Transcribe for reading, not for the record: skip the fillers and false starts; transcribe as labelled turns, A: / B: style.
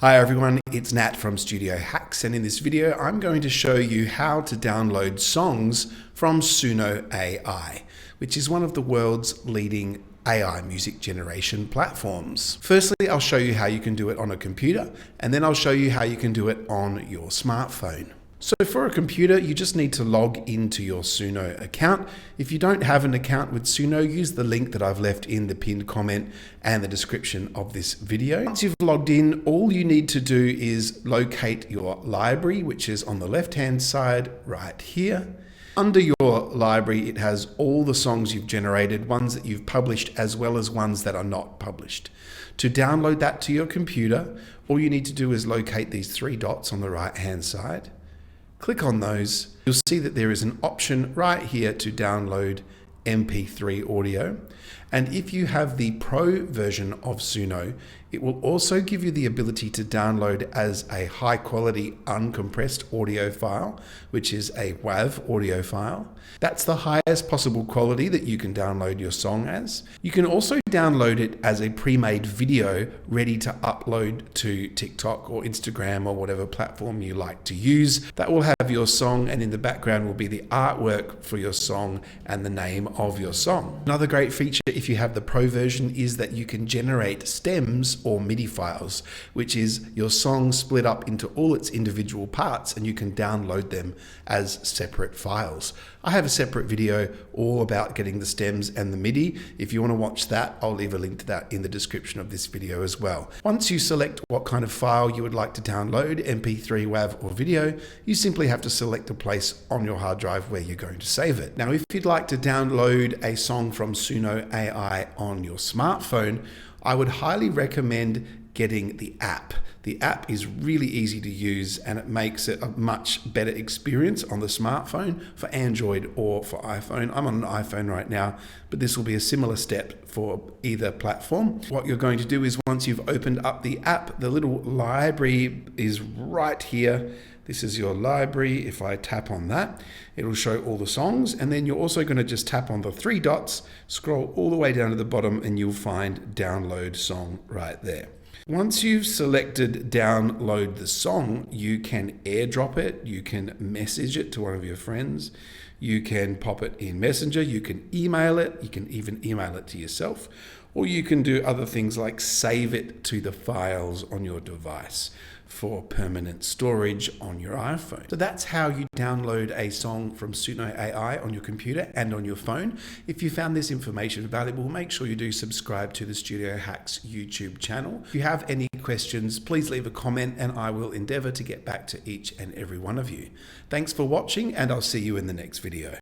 A: Hi everyone, it's Nat from Studio Hacks, and in this video I'm going to show you how to download songs from Suno AI, which is one of the world's leading AI music generation platforms. Firstly, I'll show you how you can do it on a computer, and then I'll show you how you can do it on your smartphone. So for a computer, you just need to log into your Suno account. If you don't have an account with Suno, use the link that I've left in the pinned comment and the description of this video. Once you've logged in, all you need to do is locate your library, which is on the left-hand side right here. Under your library, it has all the songs you've generated, ones that you've published, as well as ones that are not published. To download that to your computer, all you need to do is locate these three dots on the right-hand side. Click on those. You'll see that there is an option right here to download MP3 audio. And if you have the Pro version of Suno, it will also give you the ability to download as a high quality uncompressed audio file, which is a WAV audio file. That's the highest possible quality that you can download your song as. You can also download it as a pre-made video ready to upload to TikTok or Instagram or whatever platform you like to use. That will have your song, and in the background will be the artwork for your song and the name of your song. Another great feature if you have the Pro version is that you can generate stems or MIDI files, which is your song split up into all its individual parts, and you can download them as separate files. I have a separate video all about getting the stems and the MIDI. If you want to watch that, I'll leave a link to that in the description of this video as well. Once you select what kind of file you would like to download, MP3, WAV or video, you simply have to select a place on your hard drive where you're going to save it. Now, if you'd like to download a song from Suno AI on your smartphone, I would highly recommend getting the app. The app is really easy to use, and it makes it a much better experience on the smartphone for Android or for iPhone. I'm on an iPhone right now, but this will be a similar step for either platform. What you're going to do is, once you've opened up the app, the little library is right here. This is your library. If I tap on that, it'll show all the songs, and then you're also going to just tap on the three dots, scroll all the way down to the bottom, and you'll find download song right there. Once you've selected download the song, you can airdrop it, you can message it to one of your friends, you can pop it in Messenger, you can email it, you can even email it to yourself, or you can do other things like save it to the files on your device for permanent storage on your iPhone. So that's how you download a song from Suno AI on your computer and on your phone. If you found this information valuable, make sure you do subscribe to the Studio Hacks YouTube channel. If you have any questions, please leave a comment and I will endeavor to get back to each and every one of you. Thanks for watching, and I'll see you in the next video.